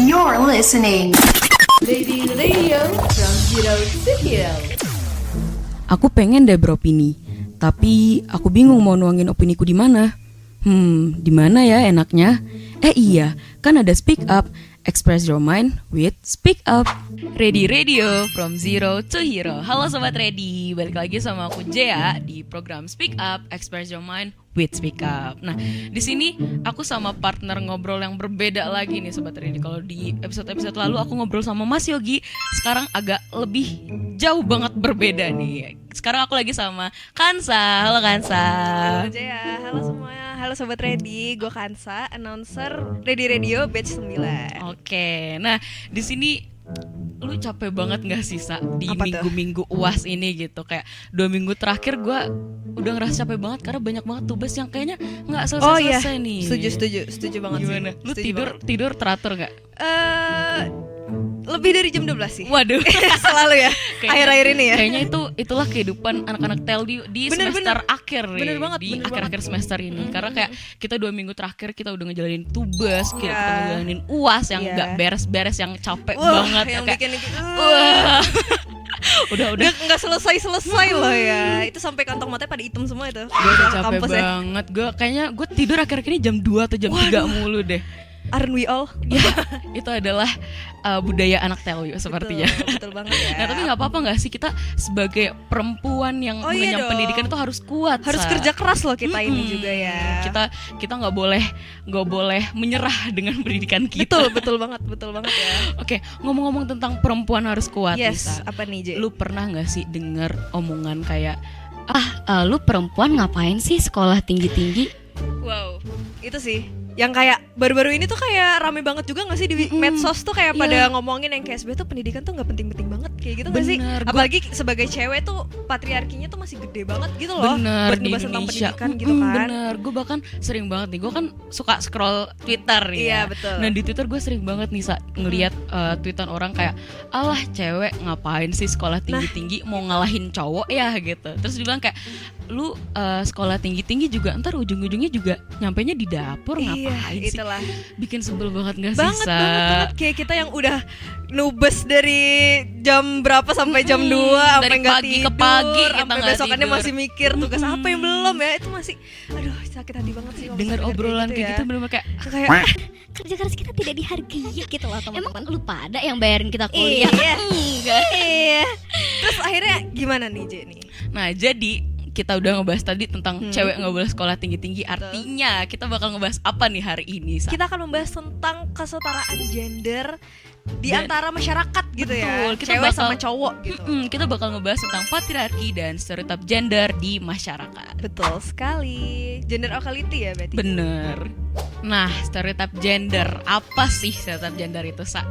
You're listening. Lady Radio from Zero to Hero. Aku pengen deh beropini, tapi aku bingung mau nuangin opiniku di mana. Di mana ya enaknya? Iya, kan ada Speak Up, express your mind with Speak Up. Ready Radio from Zero to Hero. Halo Sobat Ready, balik lagi sama aku Jea di program Speak Up, express your mind with Speak Up. Nah, di sini aku sama partner ngobrol yang berbeda lagi nih Sobat Ready. Kalau di episode-episode lalu aku ngobrol sama Mas Yogi, sekarang agak lebih jauh banget berbeda nih. Sekarang aku lagi sama Kansa. Halo Kansa. Halo Jaya, halo semuanya. Halo Sobat Ready, gue Kansa, announcer Ready Radio batch 9. Oke, nah di sini lu capek banget gak sih Sa di Apa tuh? minggu-minggu UAS ini gitu. Kayak 2 minggu terakhir gue udah ngerasa capek banget karena banyak banget tugas yang kayaknya gak selesai-selesai nih. Setuju banget. Gimana? sih. Lu Setuju tidur teratur gak? banget. Lebih dari jam 12 sih. Waduh. Selalu ya. Akhir-akhir ini ya. Kayaknya itulah kehidupan anak-anak tel di Bener, semester akhir nih. Bener banget, di bener akhir-akhir semester ini. Karena kayak kita 2 minggu terakhir kita udah ngejalanin tugas, kita Iya. ngejalanin UAS yang Iya. gak beres-beres, yang capek Wah, banget. yang Kayak, bikin wah. udah nggak selesai loh ya. Itu sampai kantong matanya pada hitam semua itu. Gue udah Di capek kampus ya. banget. Gue tidur akhir-akhir ini jam 2 atau jam 3 mulu deh. Aren't we all? Ya, itu adalah budaya anak telyu sepertinya. Betul banget ya. Nah, tapi nggak apa-apa nggak sih kita sebagai perempuan yang Oh, iya mengenyam dong. pendidikan itu harus kuat. Harus Sa. kerja keras loh kita ini juga ya. Kita nggak boleh menyerah dengan pendidikan kita. Betul banget ya. Oke, ngomong-ngomong tentang perempuan harus kuat, Yes, Lisa. apa nih, J? Lu pernah nggak sih dengar omongan kayak Lu perempuan ngapain sih sekolah tinggi-tinggi? Wow, itu sih yang kayak baru-baru ini tuh kayak rame banget juga gak sih di medsos tuh kayak pada ngomongin yang kayak sebenarnya tuh pendidikan tuh gak penting-penting banget kayak gitu gak sih? Bener, Apalagi sebagai cewek tuh patriarkinya tuh masih gede banget gitu loh. bener Buat di ngebahas tentang Indonesia. pendidikan gitu kan. Bener, gue bahkan sering banget nih. Gue kan suka scroll Twitter nih. Iya, ya. betul. Nah di Twitter gue sering banget nih ngelihat tweetan orang kayak, alah cewek ngapain sih sekolah tinggi-tinggi mau ngalahin cowok ya gitu. Terus dia bilang kayak, lu sekolah tinggi-tinggi juga ntar ujung-ujungnya juga nyampainya di dapur, ngapain sih? Itulah. Bikin sebel banget gak sih Banget, Sa? banget kayak kita yang udah nubes dari jam berapa sampai jam 2 sampai dari nggak pagi ke tidur, pagi kita sampai nggak besokannya tidur. masih mikir tugas apa yang belum ya. Itu masih aduh sakit hati banget sih kalau Dengar misalnya obrolan kayak gitu ya. bener-bener kayak Kayak Kerja keras kita tidak dihargai gitu loh Emang teman-teman. Lu pada yang bayarin kita kuliah? Iya. Enggak. Iya. Terus akhirnya gimana nih J nih? Nah jadi kita udah ngebahas tadi tentang cewek nggak boleh sekolah tinggi-tinggi. Artinya kita bakal ngebahas apa nih hari ini Sa? Kita akan membahas tentang kesetaraan gender di Dan- antara masyarakat gitu ya. Betul, kita Cewek bakal- sama cowok gitu. Kita bakal ngebahas tentang patriarki dan stereotip gender di masyarakat. Betul sekali. Gender equality ya berarti. Bener. Nah, stereotip gender apa sih stereotip gender itu Sa?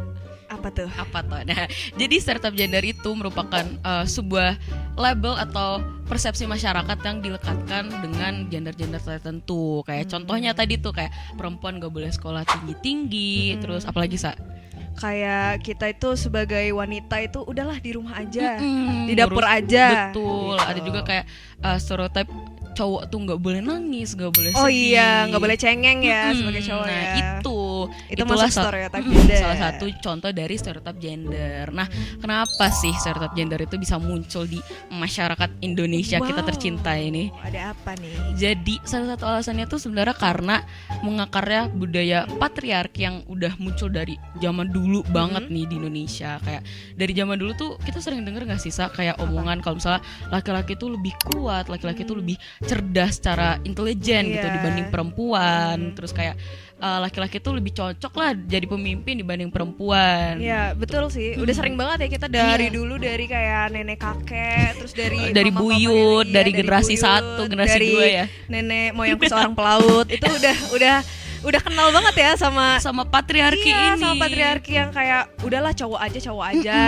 Apa tuh? Apa tuh? Nah, jadi stereotip gender itu merupakan sebuah label atau persepsi masyarakat yang dilekatkan dengan gender-gender tertentu. Kayak contohnya tadi tuh kayak perempuan gak boleh sekolah tinggi-tinggi, terus apalagi Sa? Kayak kita itu sebagai wanita itu udahlah di rumah aja, Mm-mm, di dapur ngurus- aja. Betul. Gitu. Ada juga kayak stereotip cowok tuh nggak boleh nangis, nggak boleh Oh sedih. iya, nggak boleh cengeng ya Mm-mm. sebagai cowok nah, ya. itu masuk itulah stereotip gender. salah satu contoh dari stereotip gender. Nah, kenapa sih stereotip gender itu bisa muncul di masyarakat Indonesia kita Wow. tercinta ini? Ada apa nih? Jadi salah satu alasannya tuh sebenarnya karena mengakarnya budaya patriarki yang udah muncul dari zaman dulu banget nih di Indonesia. Kayak dari zaman dulu tuh kita sering denger nggak sih Sa, kayak omongan kalau misalnya laki-laki tuh lebih kuat, laki-laki tuh lebih cerdas secara intelijen gitu Iya. dibanding perempuan. Terus kayak laki-laki tuh lebih cocok lah jadi pemimpin dibanding perempuan. Ya betul sih. Udah sering banget ya kita dari Iya. dulu dari kayak nenek kakek, terus dari Dari mama-mama buyut, nenek, dari iya, generasi buyut, 1, generasi dari 2 ya. Nenek moyangku seorang pelaut. Itu udah kenal banget ya sama Sama patriarki iya, ini. sama patriarki yang kayak udahlah cowok aja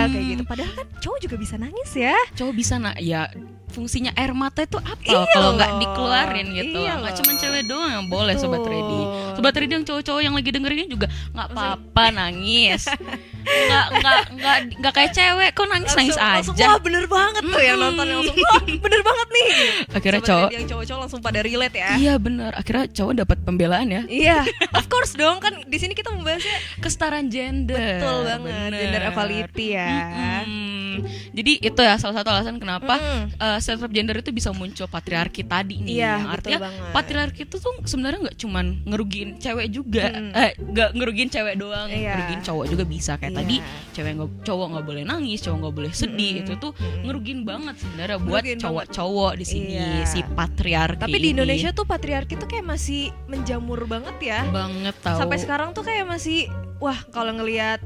kayak gitu. Padahal kan cowok juga bisa nangis ya. Cowok bisa ya fungsinya air mata itu apa Iya kalau nggak loh. dikeluarin gitu. Iya Nggak loh. cuma cewek doang yang boleh. Betul. Sobat Ready. Sobat Ready yang cowok-cowok yang lagi dengerin ini juga nggak apa-apa nangis. Nggak kayak cewek kok nangis langsung, aja. wah bener banget tuh yang nonton langsung wah bener banget nih. Akhirnya Sobat cowok. Ready yang cowok-cowok langsung pada relate ya. Iya bener. Akhirnya cowok dapat pembelaan ya. Iya, of course dong, kan di sini kita membahasnya Kesetaraan gender. betul banget, Bener. gender equality ya. Jadi itu ya salah satu alasan kenapa Mm-mm. stereotip gender itu bisa muncul patriarki tadi nih. Iya, Yang artinya betul banget. patriarki itu tuh sebenarnya nggak cuman ngerugiin cewek juga, Mm. nggak ngerugiin cewek doang, Iya. ngerugiin cowok juga bisa. Kayak Iya. tadi cowok nggak boleh nangis, cowok nggak boleh sedih. Mm-mm. Itu tuh Mm-mm. ngerugiin banget sebenarnya buat Ngerugiin cowok-cowok di sini Iya. si patriarki. Tapi di ini. Indonesia tuh patriarki tuh kayak masih menjamur banget ya. banget tahu. Sampai sekarang tuh kayak masih wah kalau ngelihat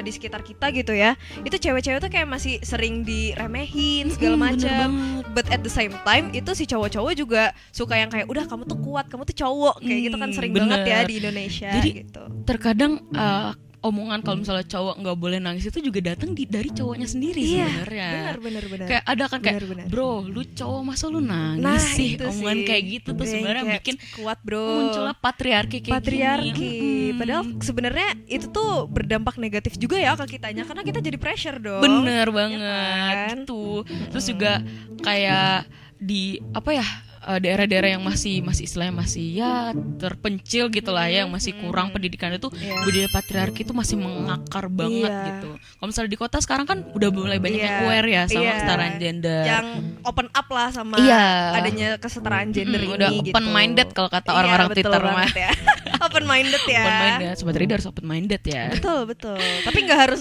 di sekitar kita gitu ya, itu cewek-cewek tuh kayak masih sering diremehin segala Bener macam. banget. But at the same time itu si cowok-cowok juga suka yang kayak udah kamu tuh kuat, kamu tuh cowok kayak gitu kan sering banget ya bener. di Indonesia Jadi, gitu. Terkadang omongan kalau misalnya cowok nggak boleh nangis itu juga datang dari cowoknya sendiri Iya, sebenarnya. benar. Kayak ada kan kayak Benar. bro, lu cowok masa lu nangis Nah, sih? itu Omongan sih. kayak gitu tuh Kayak sebenarnya bikin kuat bro. munculnya patriarki kayak Patriarki. gini. Padahal sebenarnya itu tuh berdampak negatif juga ya ke kitanya karena kita jadi pressure dong. bener banget kan? gitu. Terus juga kayak di apa ya? Daerah-daerah yang masih istilahnya masih ya terpencil gitulah ya, yang masih kurang pendidikan itu Iya. budaya patriarki itu masih mengakar banget Iya. gitu. Kalau misalnya di kota sekarang kan udah mulai banyak yang Iya. aware ya sama Iya. kesetaraan gender. Yang open up lah sama Iya. adanya kesetaraan gender ini Udah gitu. open minded kalau kata Iya, orang-orang betul Twitter mah. banget ya. Open minded ya. Open minded, sobat reader harus open minded ya. Betul. Tapi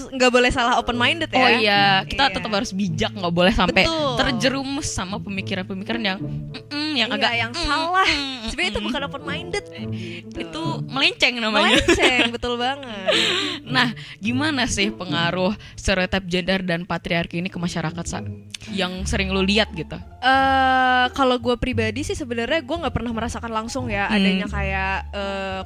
nggak boleh salah open minded ya. Oh iya, kita Iya. tetap harus bijak, nggak boleh sampai Betul. terjerumus sama pemikiran-pemikiran yang yang Iya, agak yang salah. Sebenarnya itu bukan open minded. itu melenceng namanya. Melenceng, betul banget. Nah, gimana sih pengaruh stereotip gender dan patriarki ini ke masyarakat yang sering lu lihat gitu? Kalau gue pribadi sih sebenarnya gue nggak pernah merasakan langsung ya adanya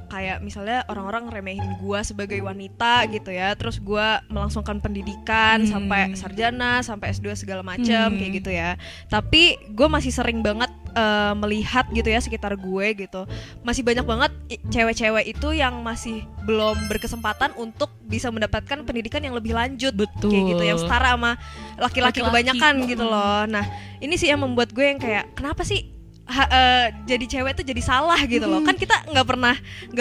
kayak misalnya orang-orang remehin gue sebagai wanita gitu ya, terus gue melangsungkan pendidikan sampai sarjana sampai S2 segala macam kayak gitu ya. Tapi gue masih sering banget melihat gitu ya sekitar gue gitu, masih banyak banget cewek-cewek itu yang masih belum berkesempatan untuk bisa mendapatkan pendidikan yang lebih lanjut. Betul. Kayak gitu, yang setara sama laki-laki kebanyakan gitu loh. Nah ini sih yang membuat gue yang kayak kenapa sih jadi cewek tuh jadi salah gitu loh. Kan kita nggak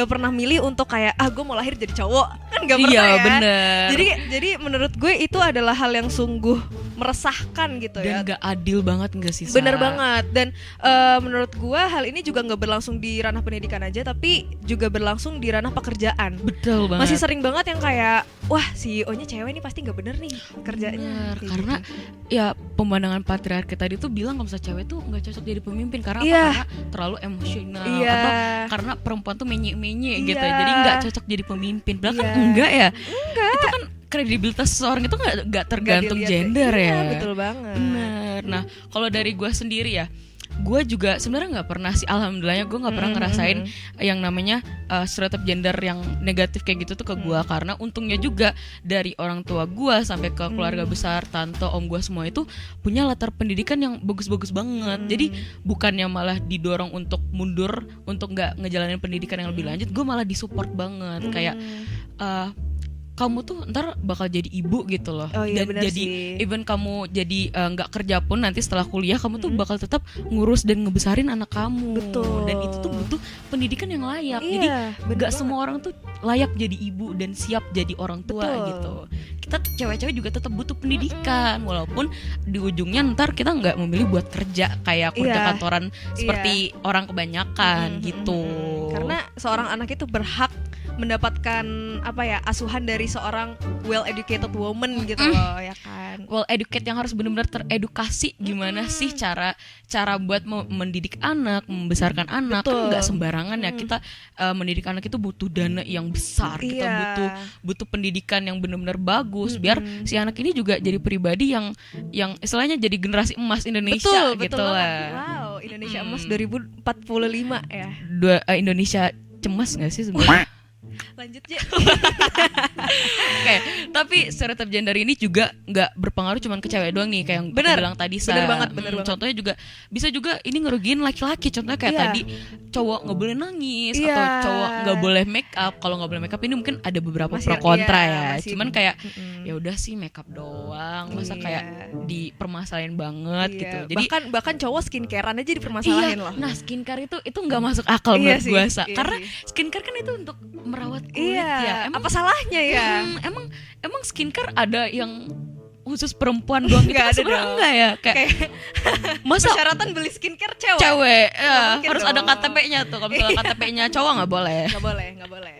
pernah milih untuk kayak gue mau lahir jadi cowok, kan nggak pernah Iya, ya. bener. Jadi menurut gue itu adalah hal yang sungguh meresahkan gitu ya. Dan gak adil banget gak sih? Bener banget. Dan menurut gue hal ini juga nggak berlangsung di ranah pendidikan aja, tapi juga berlangsung di ranah pekerjaan. Betul banget. Masih sering banget yang kayak wah CEO-nya cewek nih pasti nggak bener nih kerjanya. Bener, Kayak karena gitu. ya pemandangan patriarki tadi tuh bilang kalau misalnya cewek tuh nggak cocok jadi pemimpin karena Iya. apa? Karena terlalu emosional Iya. atau karena perempuan tuh menye-menye gitu, Iya. jadi nggak cocok jadi pemimpin. Padahal kan Iya. enggak ya. Itu kan kredibilitas seseorang itu nggak tergantung Nggak dilihat gender iya, ya. betul banget. Bener. Nah kalau dari gue sendiri ya, gue juga sebenarnya nggak pernah sih, alhamdulillahnya gue nggak pernah ngerasain yang namanya stereotip gender yang negatif kayak gitu tuh ke gue, karena untungnya juga dari orang tua gue sampai ke keluarga besar, tante, om gue semua itu punya latar pendidikan yang bagus-bagus banget. Jadi bukannya malah didorong untuk mundur, untuk nggak ngejalanin pendidikan yang lebih lanjut, gue malah disupport banget. Kayak kamu tuh ntar bakal jadi ibu gitu loh. Oh iya, Dan benar jadi sih. even kamu jadi nggak kerja pun nanti setelah kuliah kamu tuh bakal tetap ngurus dan ngebesarin anak kamu. Betul. Dan itu tuh butuh pendidikan yang layak. Iya, Jadi bener nggak banget. semua orang tuh layak jadi ibu dan siap jadi orang tua Betul. gitu. Kita cewek-cewek juga tetap butuh pendidikan, walaupun di ujungnya ntar kita nggak memilih buat kerja kayak kerja Iya. kantoran seperti orang kebanyakan gitu. Karena seorang anak itu berhak mendapatkan asuhan dari seorang well educated woman gitu loh, ya kan. Well educate yang harus benar-benar teredukasi gimana sih cara buat mendidik anak, membesarkan anak. Betul. Kan nggak sembarangan ya kita mendidik anak itu butuh dana yang besar, kita Iya. butuh pendidikan yang benar-benar bagus biar si anak ini juga jadi pribadi yang istilahnya jadi generasi emas Indonesia Betul gitu banget. lah. Wow, Indonesia Emas 2045 ya. Indonesia cemas nggak sih sebenarnya? Lanjut aja. Oke, tapi stereotip gender ini juga nggak berpengaruh cuma ke cewek doang nih, kayak yang aku Bener. bilang tadi. Bener banget, bener banget. Contohnya juga bisa juga ini ngerugiin laki-laki. Contohnya kayak Iya. tadi cowok nggak boleh nangis Iya. atau cowok nggak boleh make up. Kalau nggak boleh make up ini mungkin ada beberapa Masih- pro kontra iya, ya. masih- Cuman kayak Mm-mm. ya udah sih make up doang, masa Iya. kayak dipermasalahin banget Iya. gitu. Jadi bahkan cowok skincarean aja dipermasalahin loh. nah skincare itu nggak masuk akal Iya menurut sih, gue, iya karena sih. skincare kan itu untuk merawat kulit Iya. ya. Apa salahnya ya? Emang skincare ada yang khusus perempuan doang gitu Nggak kan ada sebenarnya dong. enggak ya, kayak masa Persyaratan beli skincare cewek. cewek ya, mungkin harus ada dong. KTP-nya tuh. Kalau misalnya KTP-nya cowok nggak boleh. Nggak boleh.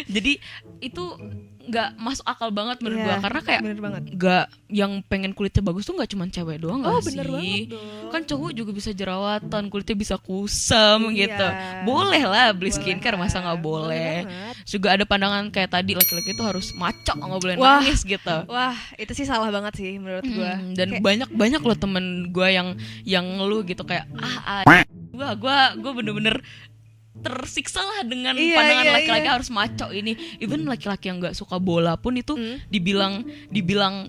Jadi itu nggak masuk akal banget menurut Iya, gua, karena kayak bener banget. nggak, yang pengen kulitnya bagus tuh nggak cuma cewek doang nggak Oh, sih? bener banget dong. Kan cowok juga bisa jerawatan, kulitnya bisa kusam Iya. gitu. Boleh lah beli Boleh skincare, masa nggak lah. boleh? banget. Juga ada pandangan kayak tadi laki-laki itu harus maco, nggak boleh Wah. nangis gitu. Wah, itu sih salah banget sih menurut gua. Dan Kayak- banyak loh temen gue yang ngeluh gitu kayak gue bener-bener tersiksa lah dengan Iya, pandangan iya, laki-laki iya. harus maco ini. Even laki-laki yang nggak suka bola pun itu dibilang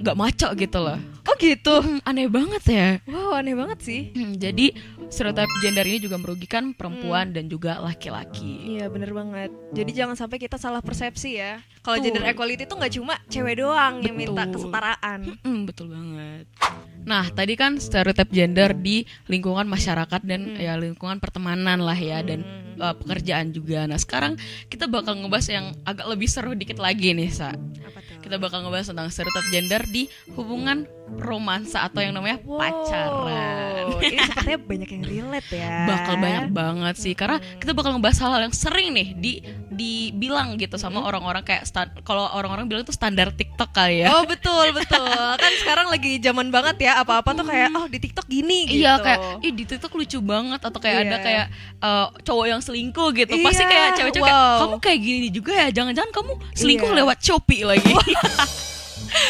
nggak maco gitu loh. Oh gitu. Aneh banget ya. Wow, aneh banget sih. Jadi stereotip gender ini juga merugikan perempuan dan juga laki-laki. Iya bener banget. Jadi jangan sampai kita salah persepsi ya. Kalau Betul. gender equality itu nggak cuma cewek doang yang minta Betul. kesetaraan. Betul banget. Nah, tadi kan stereotip gender di lingkungan masyarakat dan ya lingkungan pertemanan lah ya, dan pekerjaan juga. Nah, sekarang kita bakal ngebahas yang agak lebih seru dikit lagi nih, Sa. Apa tuh? Kita bakal ngebahas tentang stereotip gender di hubungan romansa atau yang namanya pacaran. Ini sepertinya banyak yang relate ya. Bakal banyak banget sih, karena kita bakal ngebahas hal-hal yang sering nih dibilang gitu sama orang-orang kayak kalau orang-orang bilang itu standar TikTok kali ya. Oh betul. Kan sekarang lagi zaman banget ya, apa-apa tuh kayak oh di TikTok gini gitu. Iya, kayak di TikTok lucu banget, atau kayak Iya. ada kayak cowok yang selingkuh gitu. Iya, Pasti kayak cewek-cewek kayak, wow. kamu kayak gini juga ya, jangan-jangan kamu selingkuh Iya. lewat Shopee lagi.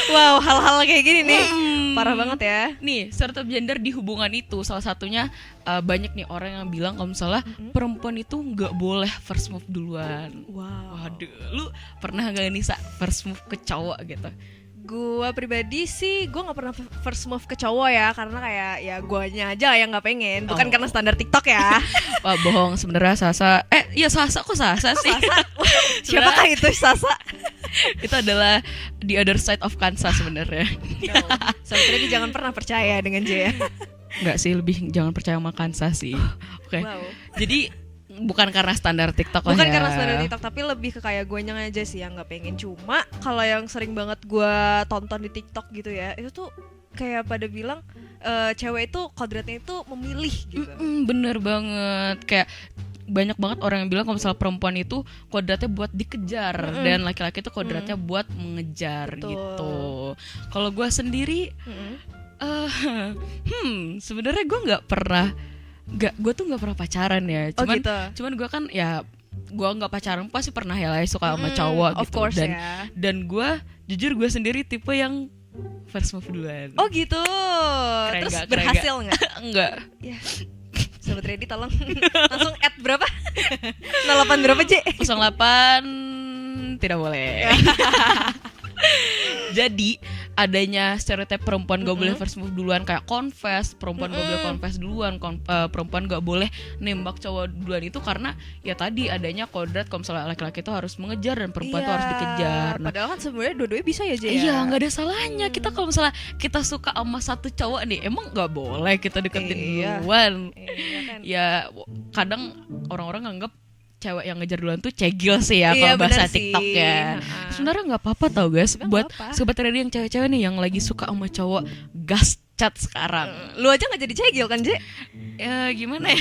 Wow, hal-hal kayak gini nih. Parah banget ya. Nih, stereotip gender di hubungan itu salah satunya banyak nih orang yang bilang kalau misalnya perempuan itu nggak boleh first move duluan. Wow. Waduh, lu pernah gak nih Sa, first move ke cowok gitu? Gua pribadi sih gue nggak pernah first move ke cowok ya, karena kayak ya guanya aja yang nggak pengen, bukan Oh. karena standar TikTok ya. Wah, bohong sebenarnya Sasa. Iya Sasa, kok Sasa sih? Siapakah itu Sasa? Itu adalah the other side of Kansas sebenarnya. Sebenarnya jangan pernah percaya dengan J ya. Enggak sih, lebih jangan percaya sama Kansas sih. Oke. Wow. Jadi bukan karena standar TikTok lah Bukan ya. karena standar TikTok, tapi lebih ke kayak guanya aja sih yang nggak pengen. Cuma kalau yang sering banget gue tonton di TikTok gitu ya, itu tuh kayak pada bilang cewek itu kodratnya itu memilih gitu. Bener banget. Kayak banyak banget orang yang bilang kalau misalnya perempuan itu kodratnya buat dikejar dan laki-laki itu kodratnya buat mengejar. Betul. Gitu. Kalau gue sendiri sebenarnya gue gue tuh nggak pernah pacaran ya. Oh, gitu. Cuman gue kan ya gue nggak pacaran pasti pernah ya lah suka sama cowok Of gitu. course Dan ya. gue jujur gue sendiri tipe yang first move duluan. Oh gitu. Terus nggak? berhasil nggak? Enggak. Ya. Sobat Ready tolong langsung add berapa? 08 berapa J? 08 tidak boleh. Jadi adanya stereotip perempuan gak boleh first move duluan, kayak confess, perempuan gak boleh confess duluan, perempuan gak boleh nembak cowok duluan, itu karena ya tadi adanya kodrat kalau misalnya laki-laki itu harus mengejar dan perempuan itu harus dikejar. Nah, Padahal kan sebenarnya dua-duanya bisa ya J ya. iya, nggak ada salahnya. Kita kalau misalnya kita suka sama satu cowok nih, emang nggak boleh kita deketin Iya. duluan. Iya kan. Ya kadang orang-orang nganggap cewek yang ngejar duluan tuh cegil sih ya, Iya, kalau bahasa bener sih. TikTok ya. Ha-ha. Sebenarnya nggak apa-apa tau guys, Sebenarnya buat nggak apa-apa. sobat radio yang cewek-cewek nih yang lagi suka sama cowok, gas chat sekarang. Lu aja nggak jadi cegil kan J? Ya gimana ya?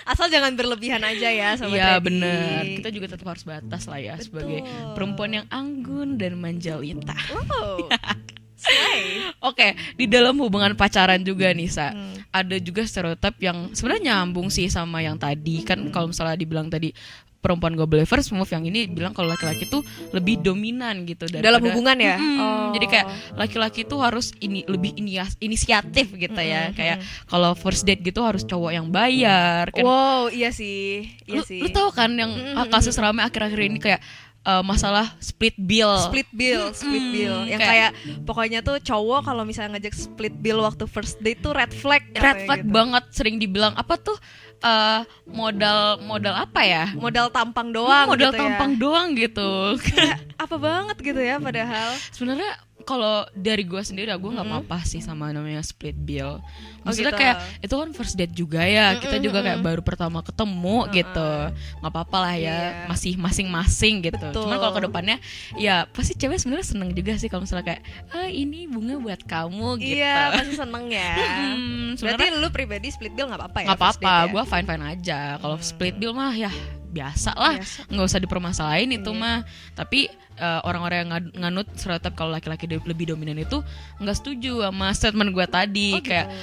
Asal jangan berlebihan aja ya Sobat Iya Ready. bener, kita juga tetap harus batas lah ya, Betul. sebagai perempuan yang anggun dan manjalita. Wow. Slay. Oke, di dalam hubungan pacaran juga nih Sa, ada juga stereotip yang sebenarnya nyambung sih sama yang tadi. Kan kalau misalnya dibilang tadi perempuan gak boleh first move, yang ini bilang kalau laki-laki tuh lebih dominan gitu Dalam hubungan ya. Jadi kayak laki-laki tuh harus lebih inisiatif gitu ya. Kayak kalau first date gitu harus cowok yang bayar kan. Wow, iya sih. Lu tahu kan yang kasus ramai akhir-akhir ini kayak masalah split bill yang kayak pokoknya tuh cowok kalau misalnya ngajak split bill waktu first date tuh red flag gitu. Banget, sering dibilang apa tuh modal apa ya, modal tampang doang doang gitu. Kayak apa banget gitu ya, padahal sebenarnya kalau dari gue sendiri gue nggak apa-apa sih sama namanya split bill. Maksudnya gitu. kayak itu kan first date juga ya, kita juga kayak baru pertama ketemu gitu, nggak apa-apa lah ya, masih masing-masing gitu. Betul. Cuman kalau kedepannya ya pasti cewek sebenarnya seneng juga sih kalau misalnya kayak ini bunga buat kamu gitu. Iya, pasti seneng ya. Berarti lu pribadi split bill nggak apa-apa ya? Nggak apa-apa, ya? gue fine aja. Kalau split bill mah ya biasa lah, nggak usah dipermasalahin itu mah. Tapi orang-orang yang nganut stereotip kalau laki-laki lebih dominan itu nggak setuju sama statement gue tadi. Kayak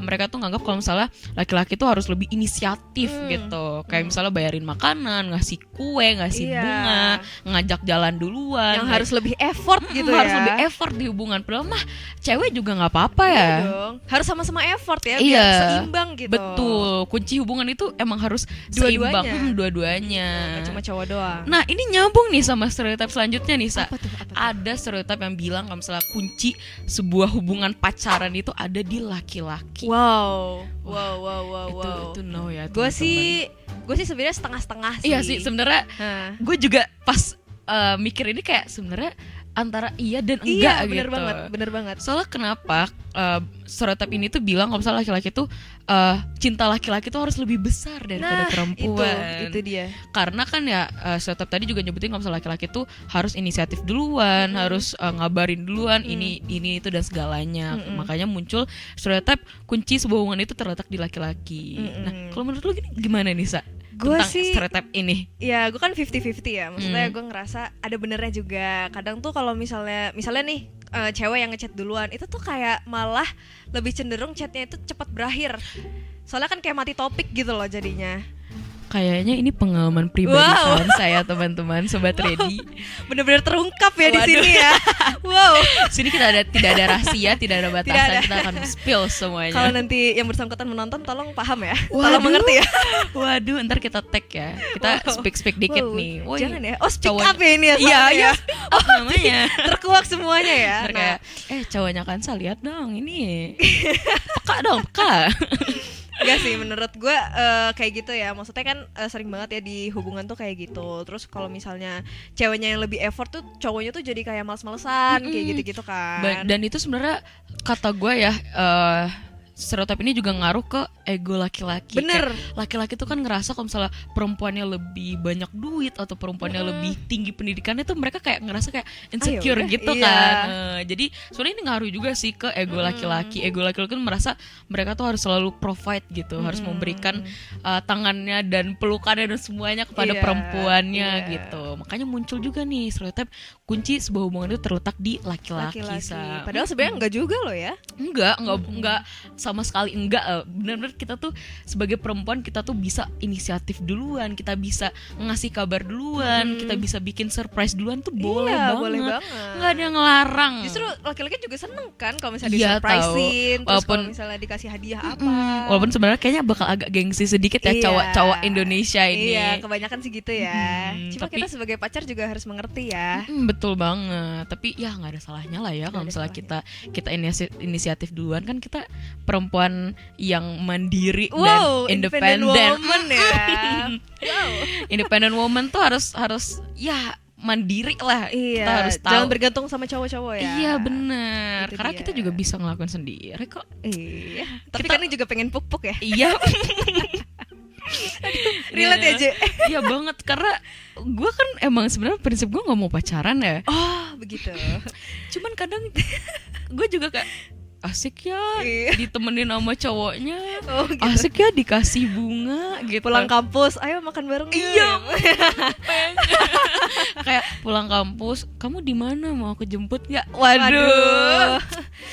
mereka tuh nganggap kalau misalnya laki-laki tuh harus lebih inisiatif gitu. Kayak misalnya bayarin makanan, ngasih kue, ngasih bunga, ngajak jalan duluan. Yang harus lebih effort gitu ya. Harus lebih effort di hubungan. Padahal mah cewek juga nggak apa-apa ya. Dong. Harus sama-sama effort ya, iya, biar seimbang gitu. Betul. Kunci hubungan itu emang harus seimbang, dua-duanya. Gak cuma cowok doang. Nah, ini nyambung nih sama stereotip selanjutnya nih, Sa. Apa tuh? Ada stereotip yang bilang kalau misalnya kunci sebuah hubungan pacaran itu ada di laki-laki. Wow. Itu no ya. Gue sih sebenarnya setengah-setengah sih. Iya sih, sebenarnya gue juga pas mikir ini kayak sebenarnya antara iya dan enggak gitu. Bener banget. Soalnya kenapa stereotip ini tuh bilang kalau misalnya laki-laki tuh cinta laki-laki tuh harus lebih besar daripada perempuan. Itu dia. Karena kan ya stereotip tadi juga nyebutin kalau misalnya laki-laki tuh harus inisiatif duluan, harus ngabarin duluan ini itu dan segalanya. Makanya muncul stereotip kunci sebuah hubungan itu terletak di laki-laki. Nah, kalau menurut lu gimana nih, Sa? Gue tentang sih stereotip ini. Ya gue kan 50-50 ya. Maksudnya gue ngerasa ada benernya juga. Kadang tuh kalau misalnya nih cewek yang ngechat duluan, itu tuh kayak malah lebih cenderung chatnya itu cepat berakhir. Soalnya kan kayak mati topik gitu loh jadinya. Kayaknya ini pengalaman pribadi kawan saya, teman-teman, sobat ready. Bener-bener terungkap ya di sini ya. Wow. Sini tidak ada rahasia, tidak ada batasan, kita akan spill semuanya. Kalau nanti yang bersangkutan menonton, tolong paham ya. Tolong mengerti ya. Waduh, ntar kita tag ya. Kita speak dikit nih. Jangan ya. Oh, speak up ya ini ya. Iya. Namanya. Terkuak semuanya ya. Ntar kayak, cowoknya Kansa lihat dong ini. Peka. Gak sih, menurut gue kayak gitu ya. Maksudnya kan sering banget ya di hubungan tuh kayak gitu. Terus kalau misalnya ceweknya yang lebih effort tuh cowoknya tuh jadi kayak males-malesan kayak gitu-gitu kan. Dan itu sebenarnya kata gue ya, stereotip ini juga ngaruh ke ego laki-laki. Bener. Kayak laki-laki tuh kan ngerasa kalau misalnya perempuannya lebih banyak duit atau perempuannya lebih tinggi pendidikannya tuh mereka kayak ngerasa kayak insecure gitu kan. Jadi sebenarnya ini ngaruh juga sih ke ego laki-laki. Ego laki-laki kan merasa mereka tuh harus selalu provide gitu, harus memberikan tangannya dan pelukannya dan semuanya kepada perempuannya gitu. Makanya muncul juga nih stereotip kunci sebuah hubungan itu terletak di laki-laki. Padahal sebenarnya enggak juga loh ya. Enggak sama sekali enggak. Benar-benar kita tuh sebagai perempuan kita tuh bisa inisiatif duluan, kita bisa ngasih kabar duluan, kita bisa bikin surprise duluan tuh boleh banget. Nggak ada yang ngelarang. Justru laki-laki juga seneng kan kalau misalnya disurprisein, terus kalau misalnya dikasih hadiah apa. Walaupun sebenarnya kayaknya bakal agak gengsi sedikit ya cowok-cowok Indonesia ini. Iya, kebanyakan sih gitu ya. Cuma kita sebagai pacar juga harus mengerti ya. Betul banget. Tapi ya nggak ada salahnya lah ya kalau misalnya kita inisiatif duluan, kan kita perempuan yang mandiri dan independent woman ya. Independent woman tuh harus ya mandiri lah. Kita harus tahu. Jangan bergantung sama cowok-cowok ya. Iya benar. Karena kita juga bisa ngelakuin sendiri kok. Iya. Tapi kan ini juga pengen puk-puk ya. Iya. Relate ya, Je? Iya banget, karena gue kan emang sebenarnya prinsip gue nggak mau pacaran ya. Oh begitu. Cuman kadang gue juga kayak asik ya Iya. ditemenin sama cowoknya, Oh, gitu. asik ya dikasih bunga gitu. Pulang kampus, ayo makan bareng yuk. Iya. Kayak pulang kampus, kamu di mana, mau aku jemput nggak? Waduh.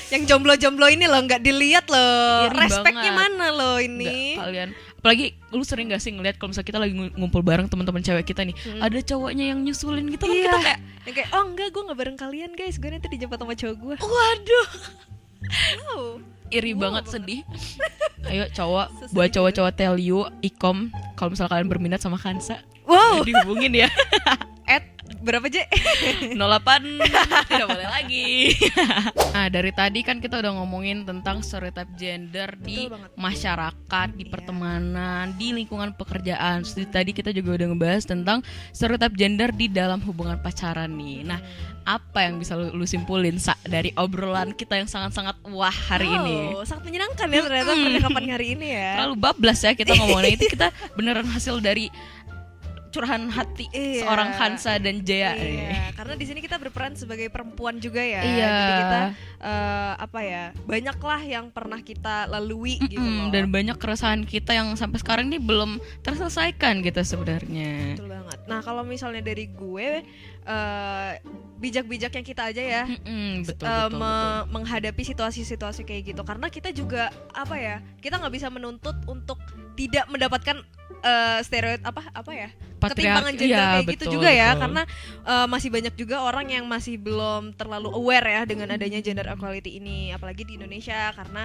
Yang jomblo-jomblo ini loh nggak dilihat loh. Iri Respeknya banget. mana loh Nggak, ini? kalian apalagi lu sering gak sih ngeliat kalau misalnya kita lagi ngumpul bareng teman-teman cewek kita nih, ada cowoknya yang nyusulin gitu kan, Iya. kita kayak Yang kayak oh enggak, gue nggak bareng kalian guys, gue nanti dijemput sama cowok gue. waduh, Wow. iri Wow banget, banget. sedih. Ayo cowok, Sesedih buat gitu. cowok-cowok tell you ikom kalau misalnya kalian berminat sama Kansa, Wow. dihubungin ya. Berapa J? 08 tidak boleh lagi. Nah, dari tadi kan kita udah ngomongin tentang stereotip gender di Betul banget. masyarakat, di Iya. pertemanan, di lingkungan pekerjaan. Terus tadi kita juga udah ngebahas tentang stereotip gender di dalam hubungan pacaran nih. Nah, apa yang bisa lu simpulin dari obrolan kita yang sangat-sangat wah hari ini? Sangat menyenangkan ya ternyata percakapan hari ini ya. Terlalu bablas ya kita ngomongin itu, kita beneran hasil dari curahan hati Iya. seorang Kansa dan Jaya. Iya, karena di sini kita berperan sebagai perempuan juga ya. Iya. Jadi kita apa ya? Banyaklah yang pernah kita lalui gitu loh. Dan banyak keresahan kita yang sampai sekarang ini belum terselesaikan gitu sebenarnya. Betul banget. Nah, kalau misalnya dari gue bijak-bijaknya kita aja ya. Betul. Menghadapi situasi-situasi kayak gitu, karena kita juga apa ya, kita nggak bisa menuntut untuk tidak mendapatkan stereotip apa ya, ketimpangan gender Iya, kayak gitu betul, juga ya, betul. karena masih banyak juga orang yang masih belum terlalu aware ya dengan adanya gender equality ini, apalagi di Indonesia, karena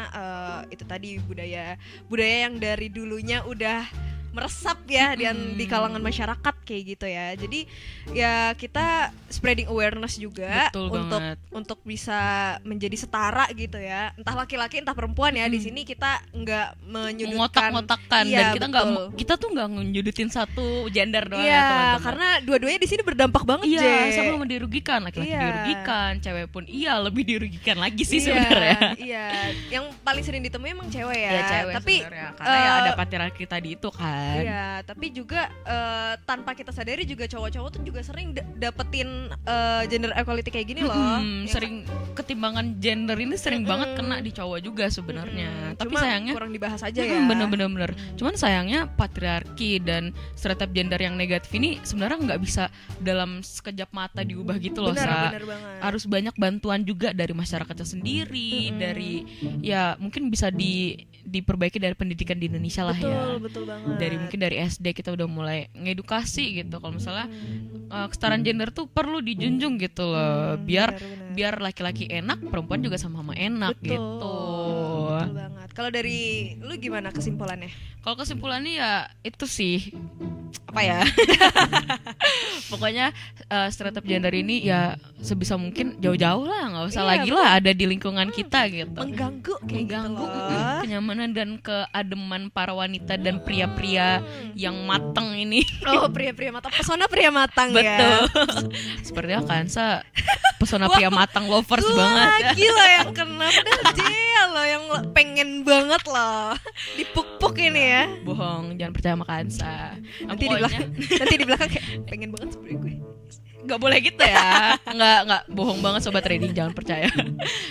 itu tadi budaya yang dari dulunya udah meresap ya di kalangan masyarakat kayak gitu ya. Jadi ya kita spreading awareness juga Betul banget. untuk bisa menjadi setara gitu ya. Entah laki-laki entah perempuan ya. Di sini kita nggak menyudutkan. Mengotak-ngotakkan, Iya, dan betul. kita tuh nggak nyudutin satu gender doang ya, Iya, teman-teman. karena dua-duanya di sini berdampak banget, Iya, J. sama dirugikan, laki-laki Iya. dirugikan, cewek pun iya lebih dirugikan lagi sih Iya, sebenarnya. Iya, yang paling sering ditemui emang cewek ya. Ya cewek Tapi sebenarnya, karena ya ada patriarki tadi itu kan. iya, tapi juga tanpa kita sadari juga cowok-cowok tuh juga sering dapetin gender equality kayak gini loh. Yang Sering ketimbangan gender ini sering banget kena di cowok juga sebenarnya. Tapi cuma sayangnya kurang dibahas aja ya. bener-bener. Cuman sayangnya patriarki dan stereotip gender yang negatif ini sebenarnya nggak bisa dalam sekejap mata diubah gitu loh, Sa. Bener banget. Harus banyak bantuan juga dari masyarakatnya sendiri, dari ya mungkin bisa diperbaiki dari pendidikan di Indonesia lah ya. Betul banget. Dari mungkin dari SD kita udah mulai ngedukasi gitu kalau misalnya kesetaraan gender tuh perlu dijunjung gitu loh, biar benar. laki-laki enak, perempuan juga sama-sama enak Betul. gitu. Betul banget. Kalau dari lu gimana kesimpulannya? Kalau kesimpulannya ya itu sih apa ya? Pokoknya stereotip gender ini ya sebisa mungkin jauh-jauh lah, nggak usah Iya, lagi lah ada di lingkungan kita gitu. Mengganggu kayak Mengganggu gitu loh. kenyamanan dan keademan para wanita dan pria-pria yang matang ini. Oh, pria-pria matang, pesona pria matang ya. Betul. Sepertinya Kansa pesona pria matang lovers Gua banget. lagi lah yang kena, padahal dia loh yang pengen banget loh dipuk-puk ini ya. Bohong, jangan percaya sama Kansa. Nah, Nanti di belakang kayak pengen banget sebenernya gue. Gak boleh gitu ya. Nggak bohong banget sobat trading, jangan percaya.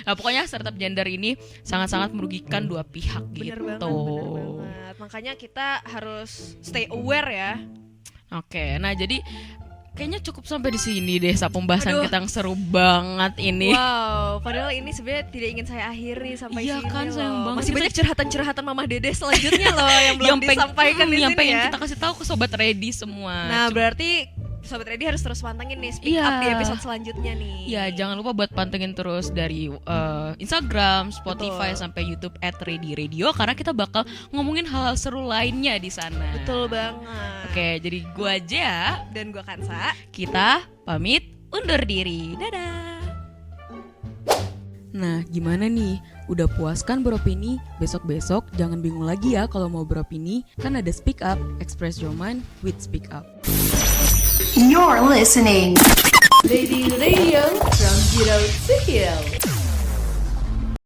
Nah, pokoknya stereotip gender ini sangat-sangat merugikan dua pihak Bener gitu. banget. Makanya kita harus stay aware ya. Oke, nah jadi kayaknya cukup sampai di sini deh pembahasan Aduh. kita yang seru banget ini. Wow, padahal ini sebenarnya tidak ingin saya akhiri sampai Iya sini kan, sayang loh. banget. Masih Kita- banyak curhatan-curhatan Mamah Dede selanjutnya loh yang belum disampaikan di yang sini pengen ya. kita kasih tahu ke sobat ready semua. Nah, Cuma- berarti Sobat Ready harus terus pantengin nih Speak Iya. Up di episode selanjutnya nih. ya jangan lupa buat pantengin terus dari Instagram, Spotify Betul. sampai YouTube @ready_radio karena kita bakal ngomongin hal-hal seru lainnya di sana. Betul banget. Oke, jadi gua aja, Dan gua Kansa. kita pamit undur diri. Dadah. Nah, gimana nih? Udah puas kan beropini? Besok-besok jangan bingung lagi ya kalau mau beropini, kan ada Speak Up, Express Your Mind with Speak Up. You're listening. Lady Radio from Zero to Hero.